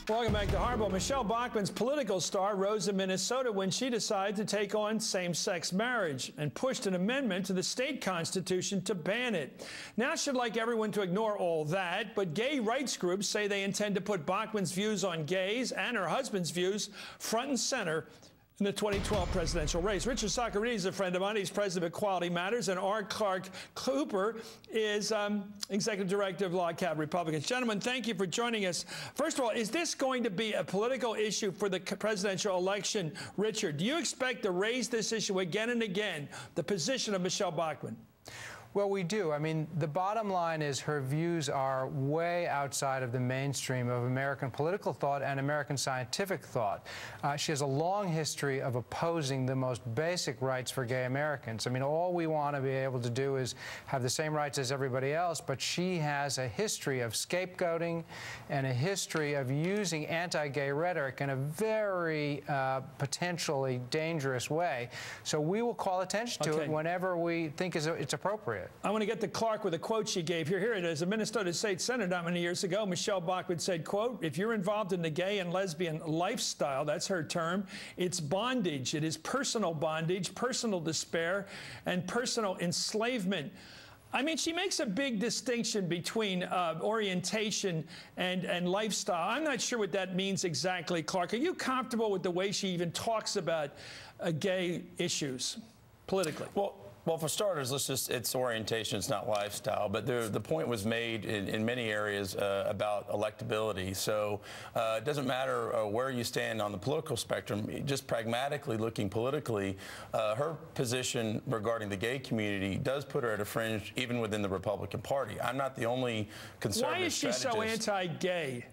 Welcome back to Hardball. Michelle Bachmann's political star rose in Minnesota when she decided to take on same-sex marriage and pushed an amendment to the state constitution to ban it. Now she'd like everyone to ignore all that, but gay rights groups say they intend to put Bachmann's views on gays and her husband's views front and center in the 2012 presidential race. Richard Socarides is a friend of mine. He's president of Equality Matters, and R. Clark Cooper is executive director of Log Cabin Republicans. Gentlemen, thank you for joining us. First of all, is this going to be a political issue for the presidential election? Richard, do you expect to raise this issue again and again, the position of Michelle Bachmann? Well, we do. I mean, the bottom line is her views are way outside of the mainstream of American political thought and American scientific thought. She has a long history of opposing the most basic rights for gay Americans. I mean, all we want to be able to do is have the same rights as everybody else, but she has a history of scapegoating and a history of using anti-gay rhetoric in a very potentially dangerous way. So we will call attention to it whenever we think it's appropriate. I want to get to Clark with a quote she gave here. Here it is. A Minnesota State Senator not many years ago, Michelle Bachmann said, quote, "If you're involved in the gay and lesbian lifestyle," that's her term, "it's bondage. It is personal bondage, personal despair, and personal enslavement." I mean, she makes a big distinction between orientation and lifestyle. I'm not sure what that means exactly, Clark. Are you comfortable with the way she even talks about gay issues politically? Well, for starters, it's orientation, it's not lifestyle. But the point was made in many areas about electability. So it doesn't matter where you stand on the political spectrum, just pragmatically looking politically, her position regarding the gay community does put her at a fringe even within the Republican Party. I'm not the only conservative strategist. Why is she so anti-gay?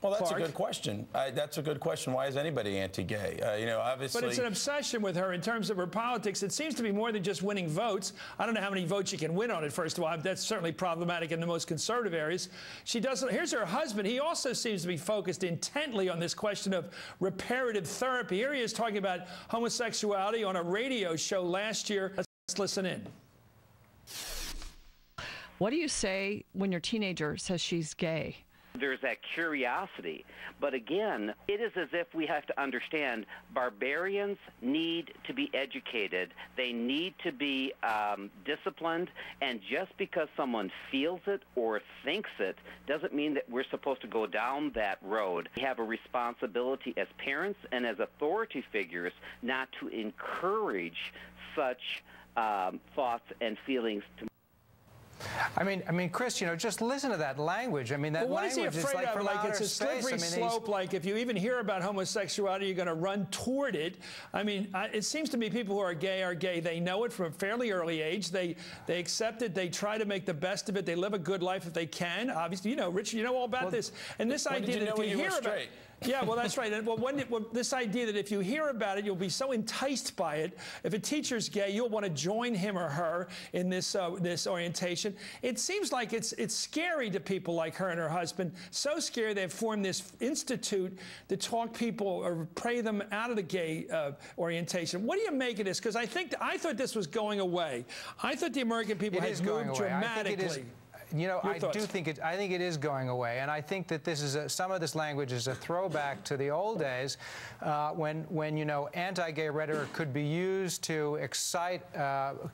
Well, that's Clark? a good question. That's a good question. Why is anybody anti-gay? You know, obviously. But it's an obsession with her in terms of her politics. It seems to be more than just winning votes. I don't know how many votes you can win on it, first of all. That's certainly problematic in the most conservative areas. She doesn't. Here's her husband. He also seems to be focused intently on this question of reparative therapy. Here he is talking about homosexuality on a radio show last year. Let's listen in. What do you say when your teenager says she's gay? There's that curiosity. But again, it is as if we have to understand barbarians need to be educated. They need to be disciplined. And just because someone feels it or thinks it doesn't mean that we're supposed to go down that road. We have a responsibility as parents and as authority figures not to encourage such thoughts and feelings to. I mean, Chris, you know, just listen to that language. I mean, that language is like from outer it's a slippery slope. Like if you even hear about homosexuality, you're going to run toward it. I mean, it seems to me people who are gay. They know it from a fairly early age. They accept it. They try to make the best of it. They live a good life if they can. Obviously, you know, Richard, you know all about this. And this idea that if you hear about it. Yeah, well, that's right. And this idea that if you hear about it, you'll be so enticed by it. If a teacher's gay, you'll want to join him or her in this orientation. It seems like it's scary to people like her and her husband. So scary they've formed this institute to talk people or pray them out of the gay orientation. What do you make of this? Because I thought this was going away. I thought the American people had moved dramatically. You know, I think it is going away, and I think that this is some of this language is a throwback to the old days when you know, anti-gay rhetoric could be used to excite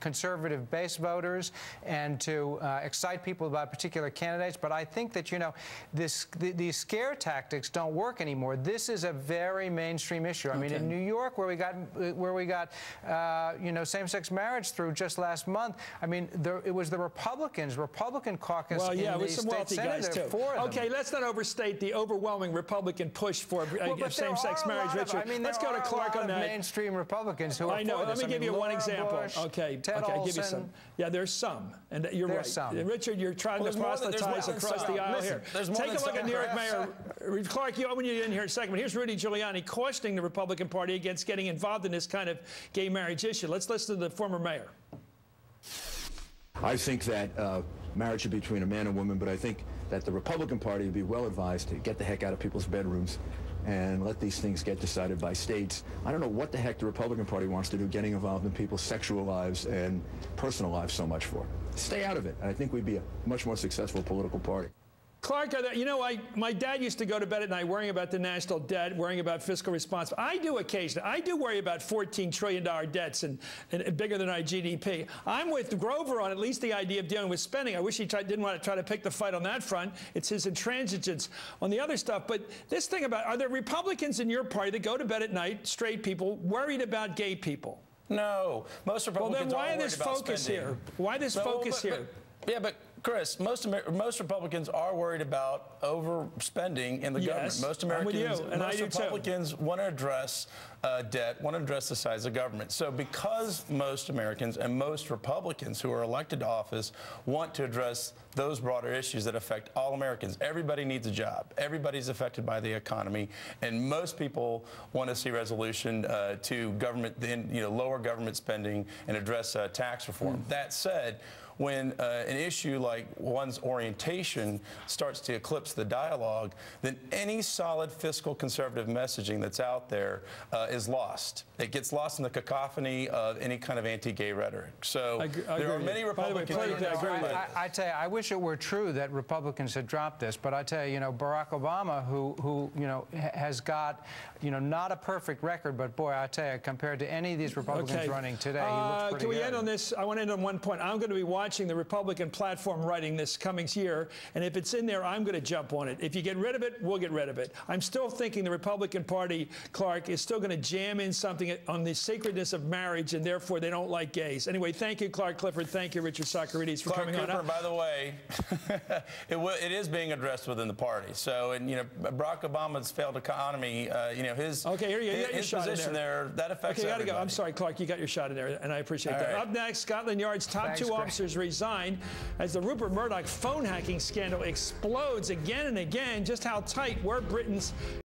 conservative base voters and to excite people about particular candidates. But I think that, you know, these scare tactics don't work anymore. This is a very mainstream issue. I mean, in New York, where we got you know, same-sex marriage through just last month, I mean, it was the Republican caucus. Well, yeah, with some wealthy guys too. Okay, let's not overstate the overwhelming Republican push for same-sex marriage, Richard. I mean, let's go to Clark on that. Mainstream Republicans who are I know. for this. Let me give you one example. Bush, okay, Ted give you some. Yeah, there's some, and you're right. Some. Richard, you're trying to proselytize across the aisle here. Take a look at New York Mayor Clark. I want you to get in here in a second. But here's Rudy Giuliani cautioning the Republican Party against getting involved in this kind of gay marriage issue. Let's listen to the former mayor. I think that marriage should be between a man and woman, but I think that the Republican Party would be well advised to get the heck out of people's bedrooms and let these things get decided by states. I don't know what the heck the Republican Party wants to do getting involved in people's sexual lives and personal lives so much for. Stay out of it. And I think we'd be a much more successful political party. Clark, you know, my dad used to go to bed at night worrying about the national debt, worrying about fiscal responsibility. I do occasionally. I do worry about $14 trillion debts and bigger than our GDP. I'm with Grover on at least the idea of dealing with spending. I wish he didn't want to try to pick the fight on that front. It's his intransigence on the other stuff. But this thing about, are there Republicans in your party that go to bed at night, straight people, worried about gay people? No. Most Republicans well, then why are this focus spending. here? Why this focus here? Yeah, but Chris, most Republicans are worried about overspending in the government. Most Republicans want to address debt, want to address the size of government. So because most Americans and most Republicans who are elected to office want to address those broader issues that affect all Americans, everybody needs a job. Everybody's affected by the economy, and most people want to see resolution to government, lower government spending and address tax reform. That said, when an issue like one's orientation starts to eclipse the dialogue, then any solid fiscal conservative messaging that's out there is lost. It gets lost in the cacophony of any kind of anti-gay rhetoric. So there are many Republicans. I tell you, I wish it were true that Republicans had dropped this, but I tell you, Barack Obama, who has got, not a perfect record, but boy, I tell you, compared to any of these Republicans running today, he looks pretty good. Can we end on this? I want to end on one point. I'm going to be watching the Republican platform writing this coming year, and if it's in there, I'm going to jump on it. If you get rid of it, we'll get rid of it. I'm still thinking the Republican Party, Clark, is still going to jam in something on the sacredness of marriage, and therefore they don't like gays. Anyway, thank you, Clark Clifford. Thank you, Richard Socarides, for coming Cooper, on. By the way, it is being addressed within the party. So, and Barack Obama's failed economy, his position there, that affects everybody. You got to go. I'm sorry, Clark, you got your shot in there, and I appreciate that. Up next, Scotland Yard's top two officers resign as the Rupert Murdoch phone hacking scandal explodes again and again. Just how tight were Britain's